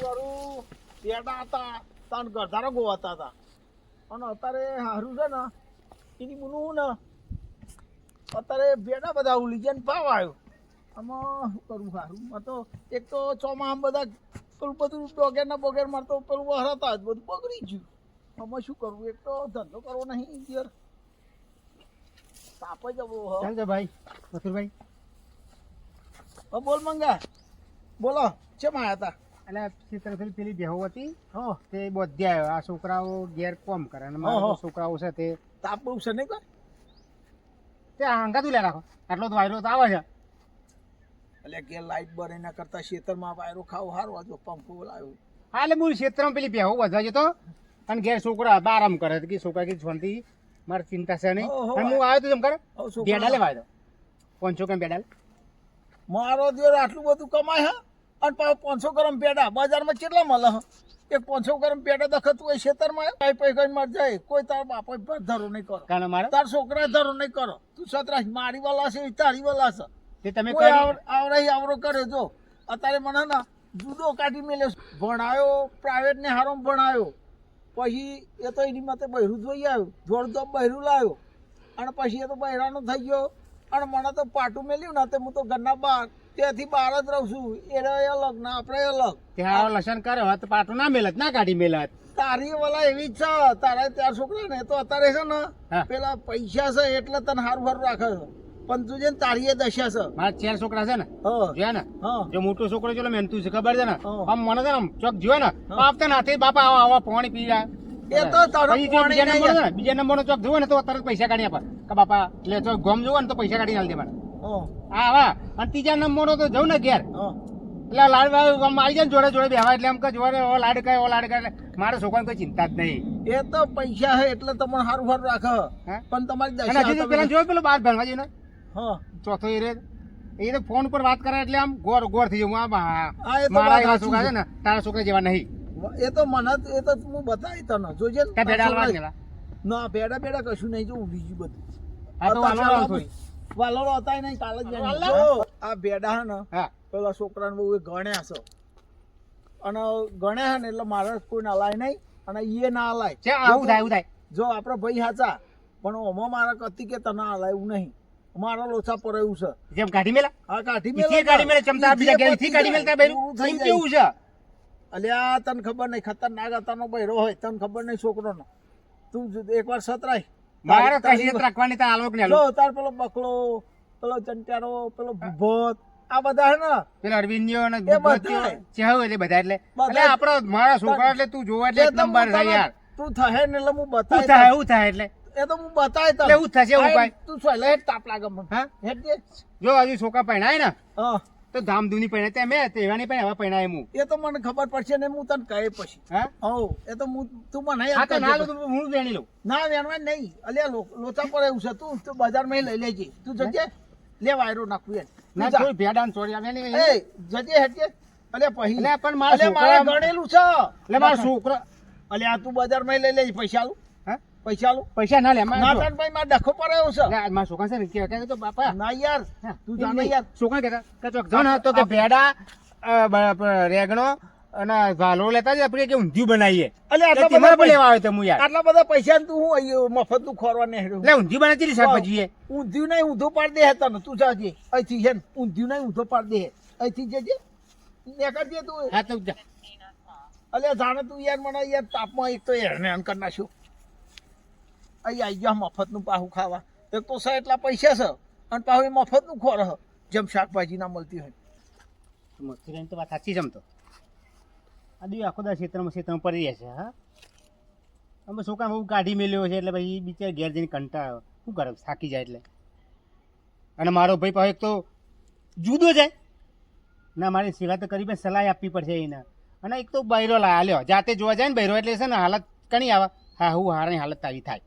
કરું પેડા હતા તાન ગધારા ગોવાતા હતા અને અત્યારે હારું છે ને એની બુનું ને અત્યારે પેડા બધા ઉલી જાય ને ભાવ આવ્યો આમાં શું કરવું સારું તો એક તો ચોમાસામાં બધા પેલું બધું ડોગેરના બોગેર મારતો પેલું વહરાતા જ બધું બગડી ગયું આમાં શું કરવું એક તો ધંધો કરવો નહીં યાર તાપ જ અવળો ચાલ છે ભાઈ મથુરભાઈ. બોલ મંગા બોલો ચેમ આવ્યા હતા એટલે ચિત્રફેલ પેલી બેહો હતી હા તે બધે આવ્યો. આ છોકરાઓ ઘેર કોમ કરે અને મારા છોકરાઓ છે તે તાપ બહુ છે નહીં કોઈ તે હંગાતું લે રાખો. આટલો તો વાયરો તો આવે છે. એટલે કે લાઈટ બર એના કરતા ખેતરમાં વાયરો ખાવ સારું આ જો પંખો લાવ્યો હા એટલે મૂળ ક્ષેત્રમાં પેલી બેહો વધવા જતો અને ઘેર છોકરા આરામ કરે કે છોકરા કે શાંતિ મારે ચિંતા છે નહીં. ઓહો. અને હું આવ્યો તો જેમ કરે છોકરા- બેડા લેવા આવ્યો 500 કેમ બેડા લે. મારો દિયર આટલું બધું કમાય હા અને પાછું 500 ગ્રામ પેડા બજારમાં કેટલા મળે હ એક 500 ગ્રામ પેડા દખતું હોય ખેતરમાં કઈ પૈસા માર જાય કોઈ તાર બાપો ધરો નહીં કરો કારણ મારે તાર છોકરા ધરો નહીં કરો તું સતરાશ મારી વાલા છે તારી વાલા છે તે તમે કોઈ કરી આવરો કરે જો અત્યારે મને ને જુદો કાઢી મેલ્યો ભણાયો પ્રાઇવેટ ને હારો ભણાયો પછી એ તો એની માથે બહેરું જોઈ આવ્યો જોડતો બહેરું લાવ્યો અને પછી એ તો બહેરાનો થઈ ગયો અને મને તો પાટું મેલ્યું ને તે હું તો ઘરના બહાર ત્યાંથી બહાર જ રહું છું એને અલગ ને આપણે અલગ ત્યાં લસણ કર્યો હોત પાટું ના મેલત ના કાઢી મેલત. તારી વાલા એવી જ છે તારા ચાર છોકરા ને તો અત્યારે છે ને હા. પેલા પૈસા છે એટલે તને હારું હારું રાખે છે પણ તું છે ને તારી એ દશા છે મારા 4 છોકરા છે ને હા જોયા ને હા જો મોટો છોકરો ચલો મહેનતું છે ખબર છે ને હા. આમ મને છે ને આમ ચોક જોયો ને આપતા નાથે બાપા આવા આવા પાણી પી જાય. એ તો તારો પછી જો પાણી બીજા નંબર નહીં. છે ને બીજા નંબરનો ચોક જોવો ને તો તરત પૈસા કાઢી આપે કે બાપા એટલે ચોક ગોમ જોવો ને તો પૈસા કાઢી આલ દે મને. હા હા વાહ અને ત્રીજા નંબરનો તો જવું ને ઘેર હા એટલે લાડ આમ આવી જાય ને જોડે જોડે બેહવા એટલે એમ કે જોડે ઓ લાડ કરે ઓ લાડ કરે એટલે મારા છોકરાને કોઈ ચિંતા જ નહીં. એ તો પૈસા હે એટલે તમને હારું હારું રાખે હા? પણ તમારી અને હજી તો દશા પેલા જોયો પેલો બહાર ભણવા જઈને હા ચોથો એ તો ફોન પર વાત કરે એટલે આમ ગોર ગોર થઈ જવું. હા, એ તો મારા વાત એવા સાચી છોકરા છે. છે ને તારા છોકરા જેવા નહીં. એ તો મને એ તો હું બતાવી તને જોજે ને. ત્યાં ભેડા હાલવા ગયેલા. ના ભેડા ભેડા કશું નહીં જોવું બીજું બધું હા તો વાલો વાલો થોડી. વાલોડો હતા નહીં કાલે જ વાલો? જો, આ ભેડા હે ને હા પેલા છોકરાને બહુ એ ગણ્યા છે અને ગણ્યા હે ને એટલે મારે કોઈ હલાય નહીં અને એ ના હલાય છે આવું થાય આવું થાય. જો આપડે ભાઈ હાચા પણ ઓમાં મારા કતી કે તને હલાય એવું નહીં મારા લોચા પર એવું છે જેમ કાઢી મેલા આ કાઠી ઈથી કાઢી મેલે ચમચા બીજા ઘેર ઈથી કાઢી મેલતા બૈરું એમ કેવું છે. અલ્યા તને ખબર નહીં ખતરનાક હતાનો બૈરો હોય તને ખબર નહીં છોકરોનો તું એકવાર સતરાય મારે કશી રાખવાની તા આલોક ને જો તાર પેલો બકલો પેલો ચંટારો પેલો ભૂભોત આ બધા હે ને પેલા અરવિંદિયો ને એ બધા. ચેહો એટલે બધા એટલે બધા. એટલે આપણો મારા છોકરા એટલે તું જોવા એટલે એક એ તો નંબર હું છે તને- યાર. તું થહે ને એટલે હું શું બતાય થાય એવું થાય એટલે એ તો હું બતાય તને એટલે એવું થશે એવું આય, ભાઈ. તું સોયલે હેઠ તાપ લાગે મને હા હેઠ દે. જો હજુ છોકરા પહેણાય ને હા તો ધામધૂની પહેણે તે મેં તેવા નહીં પહેણે હવે પહેણાય હું. એ તો મને ખબર પડશે ને હું તને કહે પછી હા હો એ તો તું મને હા તો ના યાદ લો તો હું વેણી લઉં. ના વેણવા નહીં અલ્યા લોચા પર એવું છે તું બજારમાં લઈ લેજે તું જજે લે વાયરો નાખું એમ ના તું જા. કોઈ ભેડાને ચોરી આવે નહીં. એ જજે હેઠે અલ્યા પછી એટલે પણ મારા અલ્યા મારે છોકરા ગણેલું છે એટલે મારા છોકરા અલ્યા તું બજારમાં લઈ લેજે પૈસા આલું હા પૈસા આલું પૈસા ના લે મારા જો. નાતાનભાઈ મારે ડખો પર આવ્યો છે એટલે મારા છોકરા છે ને કે તો બાપા ના યાર હા, તું જાણે યાર છોકરા કહેતા કે ચોક જો ને તો કે ભેડા રેગણો અને વાલો લેતા જ આપણે કે ઊંધિયું બનાવીએ. અલ્યા એટલે આટલા તમારે બધા પણ લેવા આવે તો હું યાર આટલા બધા પૈસા તું હું અહીંયા મફત નું ખોરવા નહીં એટલે ઊંધિયું બનાવી દીધી શાકભાજી એ. ઊંધિયું નહીં ઊંધો પાડી દે તને તું જાજે અહીંથી છે ને ઊંધિયું નહીં ઊંધો પાડી દે અહીંથી જજે નીકળજે તું હા તો જા. અલ્યા જાણે તું યાર મને યાર તાપમાં એક તો હેરાન કરી નાખ્યો અહીં આવી ગયા મફતનું પાહું ખાવા એક તો છે એટલા પૈસા છે અને પાહું એ મફતનું ખોર હ જેમ શાકભાજી ના મળતી હોય મસ્તી તો વાત સાચી જમતો આ દી આખો દા ક્ષેત્રમાં પડી રહેશે. હા અમે છોકરા બહુ કાઢી મેલ્યો છે એટલે પછી બિચાર ઘેર જઈને કંટાળો શું કરે થાકી જાય એટલે. અને મારો ભાઈ પાસે એક તો જુદો જાય ના મારી સેવા તો કરી પણ સલાહ આપવી પડશે એને. અને એક તો બૈરો લ્યો જાતે જોવા જાય ને બૈરો એટલે છે ને હાલત કણી આવે હા હું હારની હાલત આવી થાય.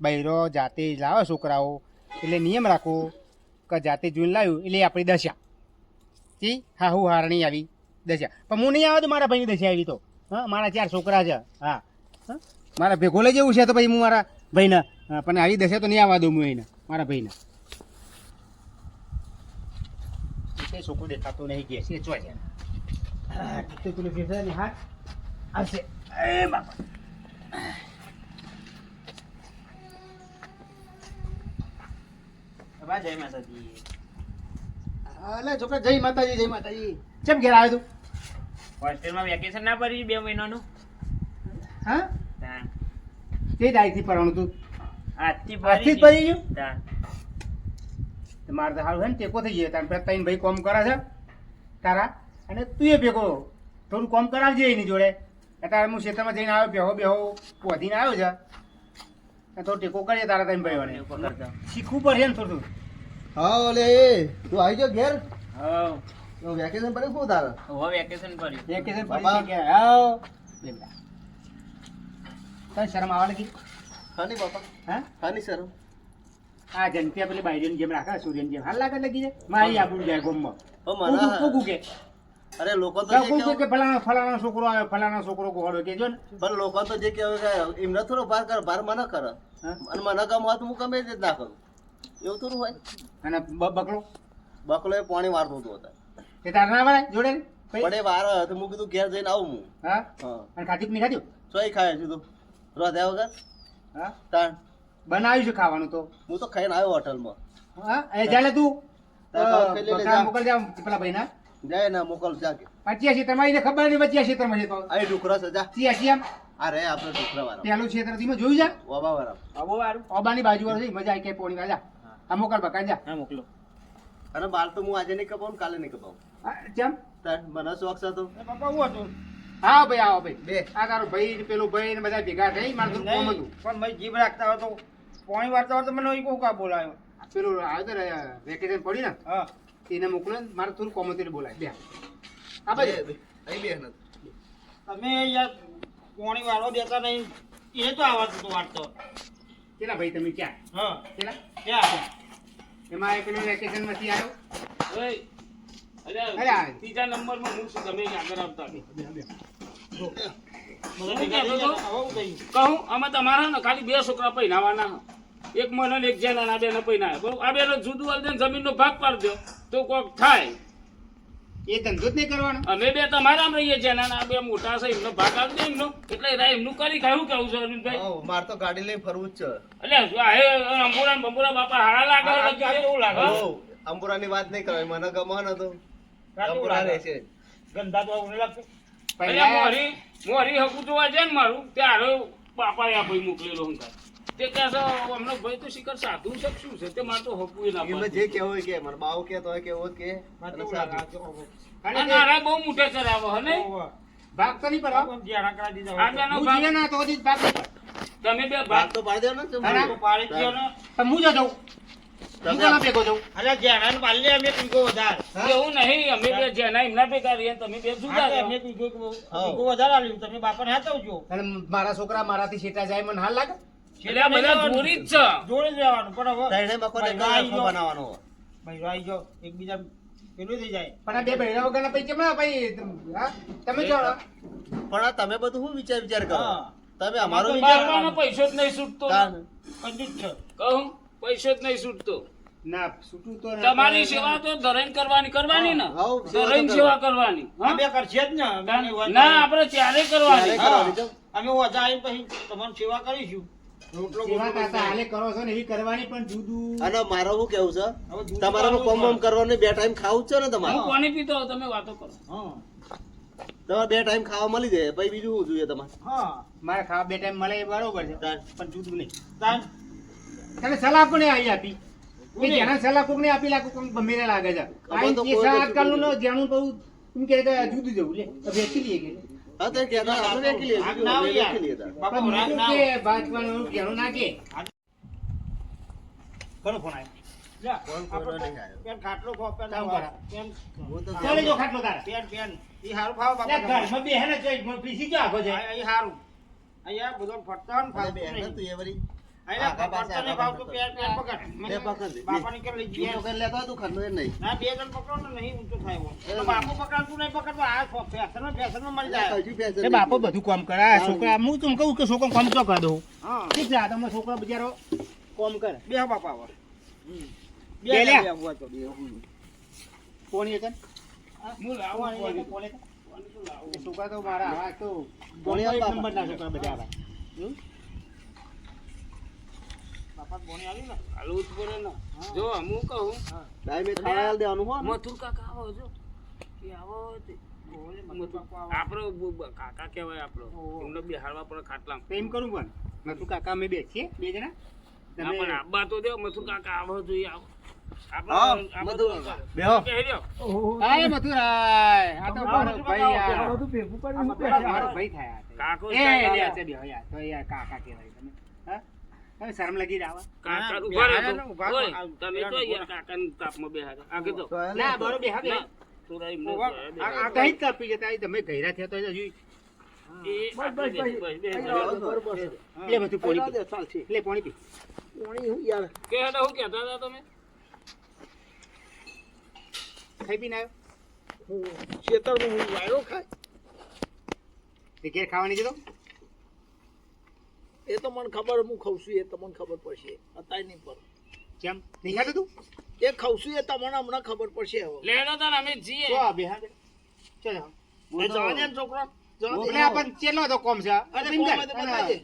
બૈરો જાતે જ લાવે છોકરાઓ એટલે નિયમ રાખો કે જાતે જોઈને લાવ્યું એટલે આપણી દશા જી હા હું હારણી આવી દશા પણ હું નહીં આવે તો મારા ભાઈની દશા આવી તો હા મારા 4 છોકરા છે હા હા મારા ભેગો લઈ જવું છે તો પછી હું મારા ભાઈને પણ આવી દશા તો નહીં આવવા દઉં હું એને મારા ભાઈને. છોકરો દેખાતો નહીં ગયા છે ચો છે તો પેલું ફેફસા ને હાથ હશે એ બાપા બાબા જય માતાજી. અલે છોકરા જય માતાજી કેમ ઘેર આવ્યો તું હોસ્ટેલમાં વેકેશન ના પડ્યું 2 મહિનાનું? હા તાન. તે તારીખથી પડવાનું તું આજથી આજથી જ પડી ગયું તાન. તો મારે તો સારું છે ને ટેકો થઈ ગયો તાર પેલા ત્રણ ભાઈ કોમ કરે છે તારા અને તું એ ભેગો થોડું કોમ કરાવજે એની જોડે અત્યારે હું ખેતરમાં જઈને આવ્યો બેહો પોધીને આવ્યો છે અને થોડો ટેકો કરીએ તારા ત્રણ ભાઈઓને ઉપર કરજો. શીખવું પડશે ને થોડું હા ઓલે તું આવી ગયો ઘેર હઉ. તો વેકેશન પડે શું તારે હવે વેકેશન પડ્યું. વેકેશન બાપા. પડી ગયા આવ લે બેટા તને શરમ આવે લાગી હાની બાપા હા હાની સર આ જનપ્રિયા પેલી બાયરીની જેમ રાખે સૂર્યની જેમ હાલ લાગે લગી જાય મારી આપણું જાય ગોમમાં ઓ મારા કોકું કે અરે લોકો તો જે કોકું કે કહેવાય- ફલાણા છોકરો આવે ફલાણા છોકરો ગોળો કે જો ને પણ લોકો તો જે કહેવાય કે એમને થોડો ભાર કરે ભાર મને કરે હા? અને મને કામ હોત હું ગમે તે જ ના કરું એવું થોડું હોય અને બકલો બકલો એ પાણી મારતું હતું હતા તે તાર ના વળાય જોડે ને? પછી? પણ એ વાર તો હું કીધું ઘેર જઈને આવું હું હા હા અને ખાધું કે નહીં ખાધું ચોઈ ખાય સીધું રોધ્યા વગર હા તાણ બનાવ્યું છે ખાવાનું તો હું તો ખાઈને આવ્યો હોટલમાં હા એ ચાલે તું તાર ખાવા ખાઈ લે, લે, જા. મોકલ જા પેલા ભાઈના જાય ને મોકલ જાકે 85 ક્ષેત્રમાં એને ખબર નહીં 85 ક્ષેત્રમાં છે તો અહીં ડુકરા છે જા 86 આમ આ રે આપણે ડુકરા વાળા પેલું ક્ષેત્ર તમે જોયું જા વાબા વાળા આબુ વાળું? ઓબાની બાજુ વાળું છે મજા આવી કે પોણી જા આ મોકલ બકા જા હા મોકલો. અને બાલ તો હું આજે નહીં કપાવું કાલે નહીં કપાવું હા, કેમ તાર મને શોખ છે તો એ બાપા હું હતું આવો ભાઈ આવો ભાઈ બે આ તારો ભાઈ ને પેલો ભાઈ ને બધા ભેગા થઈ મારે થોડું કોમ હતું પણ મેં જીભ રાખતા હોય તો પાણી વાળતા હોય તો મને કોઈ કા બોલાયો પેલું આવ્યો તો વેકેશન પડી ને હા એને મોકલો ને મારે થોડું કોમ હતું એટલે બોલાય બે આ બે, ભાઈ બે. અહીં બે નથી. તમે યાર પાણી વાળો દેતા નહીં એ તો આવતું તો વાળતો કેટલા ભાઈ તમે ક્યાં હા કેટલા ક્યાં એમાં એક પેલો વેકેશન માંથી આવ્યો ઓય. અરે અરે આ. ત્રીજા નંબરમાં હું છું, તમે આગળ આવતા નહીં. બધા હું ભેગા કહેતો થઈ તો? ગયા. હવે હું કહ્યું કહું આમાં તમારા ને ખાલી 2 છોકરા પહેરાવાના. એક મને ને એક જેના ના બેને પહેરાય. બરોબર? આ બેનો જુદું વાળી દે જમીનનો ભાગ પાડી દો તો કોક થાય. એ ધંધો જ નહીં કરવાનો અમે બે તમારા રહીએ જેના ના બે મોટા છે એમનો ભાગ આપી દે એમનો એટલે એરા એમનું કરી ખાયું કેવું છે અરવિંદભાઈ? હા, મારે તો ગાડી લઈને ફરવું જ છે એટલે આ હે અંબુરા બંબુરા બાપા હારા લાગે હા, છે. કેવું લાગે? હા? હો, અંબુરાની વાત નહીં કરવાની મને ગમો ને તો સાચું અંબુરા લાગે. રહેશે જ. ગંદા તો આવું નહીં લાગતું એટલે મોરી હકું જોવા જાય ને મારું ત્યારે બાપાએ આ ભાઈ મોકલેલો હંકાર તે કહે છે અમને ભાઈ તો શિખર સાધુ છે કે શું છે તે મારે તો હકું ના એમને જે કેવું હોય કે મને બાવ કે તો હોય કે એવો જ કે મને અને કેવું લાગે? સાચું. આ જો, અને આ નારા બહુ મોટે કરાવો હે ને ઓહો. ભાગ તો નહીં પડવા આમ ધ્યાન કરાવી દીધા આ હોય બેનો હું ભાગ જીવે ના તો હજી જ ભાગ નહીં પડે. તમે બે ભાગ ભાગ તો પાડી દેવાનો ને હા, તો પાડી જ ગયો ને. પણ હું જો જાઉં હું કોના ભેગો જાઉં અલ્યા ધ્યાન પાડી લે અમે પીકો વધારે એવું નહીં અમે બે જેના એમના ભેગા રહીએ તમે બે જુદા હા, તો રહો. અમે પીકો વધારે આલ્યું તમે બાપાને હાચવજો અને મારા છોકરા મારાથી છેટા જાય મને હાલ લાગે એટલે આ બધા જોડી જ છે જોડે જ રહેવાનું પણ હવે ત્રણે બકોને એક ભાઈ રસ્તો બનાવવાનો હોય. ભાઈ રાઈ જાઓ એકબીજા પેલું થઈ જાય પણ આ બે બહેરા વગરના પૈકી કેમ ના ભાઈ હા તમે જો પણ આ તમે બધું શું વિચાર કરો હા. તમે અમારો તો વિચાર બારવાનો પૈસો જ નહીં છૂટતો તાન. કંજૂસ છે કહું પૈસો જ નહીં છૂટતો ના છૂટું તો ના તમારી સેવા તો ધરાઈને કરવાની ને હાઉ, સેવા તો ધરાઈને સેવા કરવાની હા? અમે કરશે જ ને અમે હોય ના આપણે ત્યારે કરવાની ત્યારે હા. કરવાની છે. અમે ઓછા આવીને પછી તમારી સેવા કરીશું રોટલો સેવા બોટલો કરતા હાલે કરો છો ને એવી કરવાની પણ જુદું અને મારો શું કેવું છે હવે દૂધ તમારે વાળું કોમ બોમ કરવાનું બે ટાઈમ ખાવું જ છે ને તમારે હું પાણી પીતો હોઉં, તમે વાતો કરો હા તમારે બે ટાઈમ ખાવા મળી જાય પછી બીજું શું જોઈએ તમારે હા મારે ખાવા બે ટાઈમ મળે એ બરોબર છે તાન. પણ જુદું નહીં તાન તને સલાહ કોને આવી આપી કે કોને? જેના સલાહ કોકને આપી લાગુ કોક ગમે લાગે છે આ તો એ કોઈ આજકાલનું નથી ન જાણું કહું એમ કે જુદું જવું લે તો વેચી લઈએ કે હા તો કહેતા આપણે વેચી લઈએ, રાગ બીજું ના અમે હોય યાર. વેચી લઈએ તાર. બાપા પણ રાગ મોટું ના કે હોય. ભાજવાનું જાણું ના કે ઘણો ફોન આવ્યો જા, ફોન આપણે કોઈનો નહીં આવ્યો. પેન ખાટલો ખો, પેન કામ ખો, કરો. પેન હું તો ચાલે જો ખાટલો તારે પેન ઈ હારું ખાવ લે બાપા ઘરમાં બેહે ને જોઈ મને પીસી જો આગો જાય અહીં હારું અહીંયા બધો ફરતો ને અરે ફાવતું બે નહીં. તું એ વળી અહીંયા આગા પાસે, ફરતો નહીં આગા ફાવતું, પાસે. પેન પકડ. બે પકડ દે. બાપાની કે લઈ જઈએ. તું તો કઈ લેતો હોય તું ખરનો એ નહીં ના, બે જણ પકડો ને નહીં ઊંચો થાય એવો. એ તો બાપુ પકડાતું નહીં પકડતો, આ ફેશનમાં મળી જાય. હજુ પેસે એ બાપો બધું કામ કરે આ છોકરા હું તમને કહું કે છોકરો કામ તો કરી દઉં હા ઠીક છે આ તમારો છોકરો બિચારો કામ કરે બે બાપા હવે. બે બે લે. લે, બે હોય તો. કોણ એ કન હું લાવું આવવાની પાણી. એક પોલે તો. છોકરા તો મારા આવા તો ભણ્યા એક બાપા. નંબરના છોકરા બધા આવા બાપા ભણી આવી ને હાલવું જ પડે ને. જો હું કહું ડાયમે ખાવા દેવાનું હો ને. મથુર કાકા આવો છો એ આવો તે આપણો કાકા કહેવાય આપણો એમને બેહાડવા પડે ખાટલામાં. તો એમ કરું પણ નથુ કાકા અમે બેસીએ બે જણા ના પણ આબા તો દેવ મથુર કાકા આવો જોઈએ આવો હા, મથુર કાકા. બેહો. હાય મથુરાય આ તો મારો ભાઈ આ યાર બધું ભેગું કરી આ મૂકે મારો યાર. ભાઈ થયા કાકો એ છે. લે છે બેહો યાર તો યાર કાકા કહેવાય તમે હા તમે શરમ લગી જાવ કાકા હા, ઉભા રહો બેહાડે તો. ને, ઉભા રહો. ઓય, તમે તો યાર કાકાના તાપમાં બેહાડે. આગળ તો. તો હાલ. ના બરો બેહા બે ના, થોડા એમને આ બેહાડે. કઈ કાપી જતા હોય તમે ગયરા થયા તો હજુ એ બસ, આપણે બસ, બેસી, બસ. બેસી, હા, બેસી. બરોબર છે. લે બધું પાણી પહેલા પી દે, ચાલશે. લે પાણી પી પાણી હું યાર કે હેડો હું કહેતા હતા તમે? ખાઈ પીને આવ્યો હું ખેતરમાં હું વાયરો ખાય તે ઘેર ખાવાની જતો એ તો મને ખબર હું ખાઉં છું એ તમને ખબર પડશે અત્યારે નહીં પર કેમ નહીં ખાતું તું એ ખાઉં છું એ તમને હમણાં ખબર પડશે હવે લે હેડો તાન અમે જઈએ. તો બેહા દે ચાલ એ જવા દે ને છોકરા જવા દે. એટલે આપણ ચેલો તો કોમ છે અરે એમ કર. કોમાં તો બતાવી દે.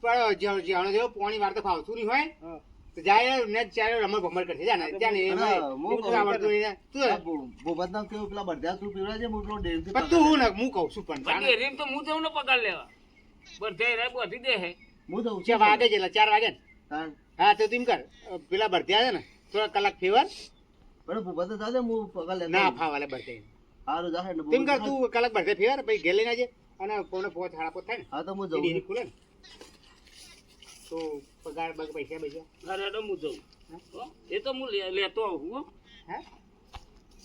પણ જાણો જેવો પોણી વાર તો ફાવતું નહીં હોય હા. તો જાય ને ચારે રમણ ભમણ કરશે જાને ત્યાં ને હા, એમાં હું એવું કહું આવડતું નહીં ને. આ ભૂપતના કેવું પેલા બધા શું પીવડાવે છે, હું પેલો ડેમથી પણ તું હું ને હું કહું છું પણ પણ ડેરીમ તો હું જઉં ને પગાર લેવા. બધે રે બધી દે હે. હું દઉં છે છું. વાગે છે એટલે 4 વાગે ને તાણ. હા તો તું એમ કર પેલા ભરતી આવે ને થોડા કલાક ફેવર પણ ભૂપત તો ચાલે, હું પગાર લેતો ના આવું. ફાવાલે ભરતી હારું જાહે ને તું એમ કર ભૂપત. તું કલાક ભરતી ફેવર પછી ઘેર લઈને આવજે અને પોને 5 સાડા 5 થાય ને હા તો હું એ જઉં ડેરી છું. ખુલે ને તો પગાર બગ પૈસા પૈસા ઘરે હેડો હું જઉં. હો? એ તો હું લેતો આવું હો. હા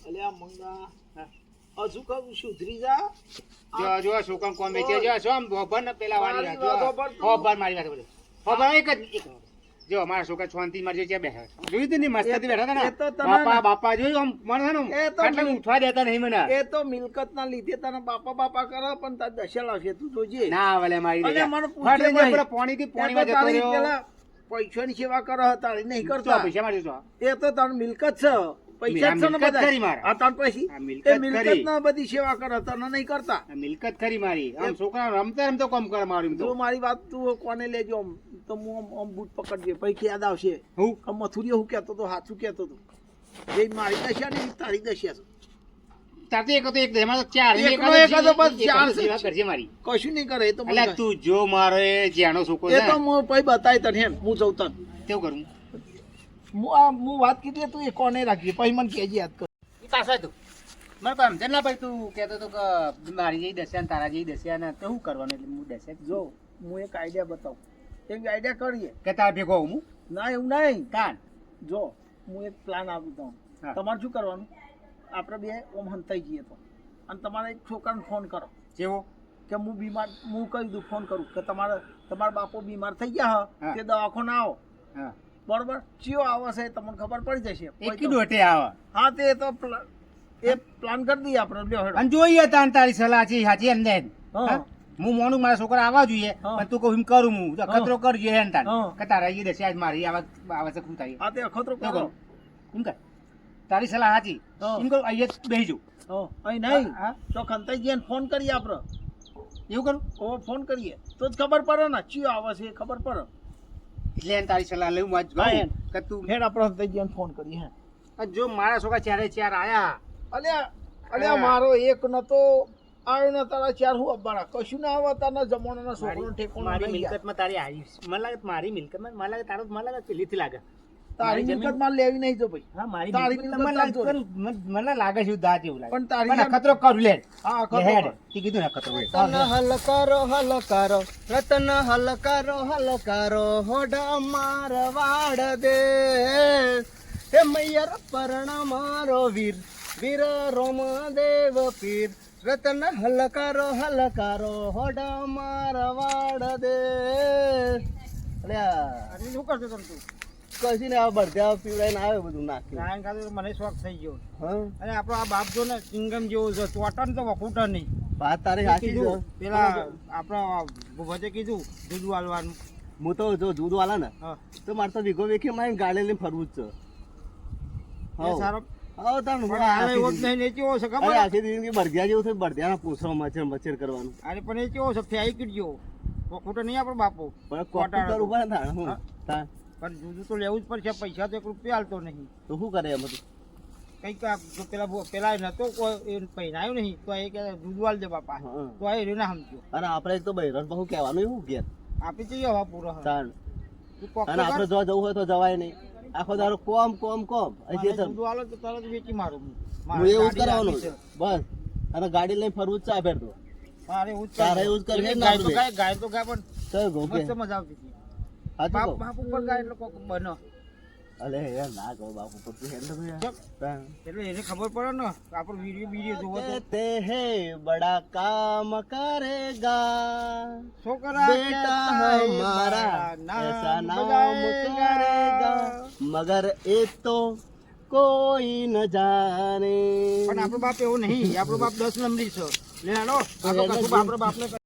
અલ્યા મંગા હજુ કહું સુધરી જા જો છોકરા કોમ વેચે જો શું આમ ભોભર ને પેલા મારી વાળી વાતો પર તું. ભોભર મારી વાત બધું ભોભર એક જો મારા છોકરા શાંતિ મારી જ્યાં બેઠા જોયું તું ને મસ્તી બેઠા હતા એ તો ને તને બાપા બાપા જોયું આમ મને છે ને એ તો આટલે ઉઠવા દેતા નહીં મને એ તો મિલકત ના લીધે તને બાપા બાપા કરે પણ તાર દશા લાવશે તું જોજે ના વલે મારી અલે દેજા. મને પૂછે ફાટે જે ભાઈ. પેલા પાણીથી પાણીમાં એ તો જતો તારી રહ્યો પેલા પૈસાની સેવા કરે તારી નહીં તો કરતા પૈસા મારી જો એ તો તાર મિલકત છે પૈસા જ છે ને મિલકત બધા. ખરી મારે. આ તાર પછી આ મિલકત એ ખરી. મિલકત ના બધી સેવા કરે તને નહીં કરતા આ મિલકત ખરી મારી આમ છોકરા રમતા રમતો કામ કરે મારું જો તો મારી વાત તું કોને લેજો આમ તો હું આમ બૂટ પકડજે પછી યાદ આવશે હું કે મથુરીઓ હું કહેતો તો સાચું કહેતો તો જે મારી દશા ને એ તારી દશા છે તાર તો એક હતો એક એમાં તો ચાર એકનો એક હતો બસ ચાર છે. સેવા કરજે મારી કશું નહીં કરે એ તો મને એટલે તું જો મારો એ જેનો છોકરો એ છે તો હું પછી બતાવી તને એમ હું જઉં તને કેવું કરું હું વાત કીધી તું એ કોને રાખી પછી મને કહેજે યાદ કર ઈ પાછો તું મને કોઈ સમજણ ના પડી તું કહેતો તો કે મારી જેવી દશા ને તારા જેવી દશા ને તો શું કરવાનું એટલે હું દશા જો હું એક આઈડિયા બતાવું એક આઈડિયા કરીએ કે તાર ભેગો હોઉં હું ના એવું નહીં કાન જો હું એક પ્લાન આપું તમને હા. તમારે શું કરવાનું આપણે બે ઓમ હંતાઈ જઈએ તો અને તમારે એક છોકરાને ફોન કરો જેવો કે હું બીમાર હું કહી દઉં ફોન કરું કે તમારા બાપો બીમાર થઈ ગયા હા. તે દવાખાને આવો હા બરોબર ચિયો આવે છે એ તમને ખબર પડી જશે કોઈ એકી તો- દોટે આવે હા તે તો એ પ્લાન કરી દઈએ આપણે લ્યો હેડો. અને જોઈએ તાન તારી સલાહ છે સાચી અંદર હા. હું મોનું મારા છોકરા આવવા જોઈએ હા. પણ તું કહું એમ કરું હું તો અખતરો કરજો હેન તાન હા. કે તારા એ દશા આજ મારી આવા છે શું થાય હા તે અખતરો કેવું કરો કરું એમ કર તારી સલાહ સાચી હા. એમ કરું અહીંયા બેસી જાઉં હા અહીં નહીં હા. તો ખંતાઈ જઈને ફોન કરીએ આપણે એવું કરું ઓ ફોન કરીએ તો જ ખબર પડે ને ચિયો આવે છે એ ખબર પડે એટલે એને તારી સલાહ લઉં આજ હા, કહું એમ. કે તું હેડ આપણે ખંતાઈ જઈને ફોન કરીએ હે અને જો મારા છોકરા ચારે ચાર આયા અલ્યા અલ્યા હા. મારો એક નતો આવ્યો ને તારા ચાર હું અબ્બાડા કશું ના આવે તારના જમાનાના છોકરો ઠેકોણું મારી નહીં યાર. મિલકતમાં તારી આવી મને લાગે મારી મિલકતમાં મને લાગે તારો મને લાગે પેલીથી લાગે તારી મારી મિલકત માં લેવી નહીં જો ભાઈ હા મારી તારી મિલકતમાં મિલકત લાગે ચાલતો મને લાગે છે દાંત એવું લાગે પણ તારી પણ અખતરો કરું લે હા લે હેડ ખબર તે કીધું ને અખતરો લે. રતન હલકારો હલકારો રતન હલકારો હલકારો હોડા માર વાડ દે હે મૈયર પરણા મારો વીર વીર રોમ દેવ પીર રતન હલકારો હલકારો હોડા માર વાડ દે અલ્યા અરે શું કરતો તમ તું કશી ને આ બળદ્યા પીવડાઈને આવે બધું નાખ્યું ગાયન ખાધું તો મને શોખ થઈ ગયો હા અને આપણો આ બાપ જો ને ચિંગમ જેવો છે ચોટન તો વકૂટર નહીં વાત તારી સાચી છે પેલા આપણો ભૂપતે કીધું દૂધ વાળવાનું હું તો જો દૂધ વાલા ને હા તો મારે તો વીઘો વેખી મારી ગાડી લઈને ફરવું જ છે એ હઉ. સારો આવો તાણ પણ હાલ એવો જ નહીં ને એ કેવો છે અરે ખબર આખી જિંદગી બળદિયા જેવું થયું, બળદિયાના પૂંછડો મચર મચર કરવાનું. અરે પણ એ કેવો છે ફેંકી કીધો ખોટો નહીં આપણો બાપો પણ કોક તો કરવું પડે ને તાણ. હું હા. તાણ પણ જુદું તો લેવું જ પડશે પૈસા તો 1 રૂપિયા હાલતો નહીં તો શું કરે એમ હતું? કંઈક આ જો પેલા નતો કોઈ એ પહેરાયું નહીં તો એ કે દૂધ વાલ દે બાપા હા. તો એ રે ના સમજો અને આપણે એક તો બૈરણ બહુ કહેવાનું એવું ઘેર આપી જઈએ હવા પૂરો હવે. તાણ. તું કોક તો અને આપણે કર. જો જવું હોય તો જવાય નહીં. આખો દાડો કોમ કોમ કોમ. મારે હજી તો દૂધ વાલો તો તરત વેચી મારું હું. હું મારે એવું જ ગાડી કરવાનું રાખી છે. છે. બસ અને ગાડી લઈને ફરવું જ ચા ફેરતો. મારે એવું જ તારે કરવું. એવું જ કરવું એટલે છે ને ગાય તો આપણે? ગાય ગાય તો ગાય પણ કયો ગો કે? મસ્ત મજા આવતી હતી સાચું બાપ કહું? બાપ ઉપર ગાય એટલે કોક બનો અલે યાર ના કહો બાપુ પછી હેન્ડ તો યાર. ચપ. તાણ. એટલે એને ખબર પડે ને કે આપણો વિડીયો જોવો તો कहते हैं बड़ा काम करेगा છોકરા बेटा કહેતા હૈ हमारा बड़ा ऐसा नाम नाम बजाएगा। करेगा मगर ये तो કોઈ ન જાણે. પણ આપણો બાપ એવો નહીં આપણો બાપ 10 નંબરી છે લે હાલો એટલે આપણો બાપને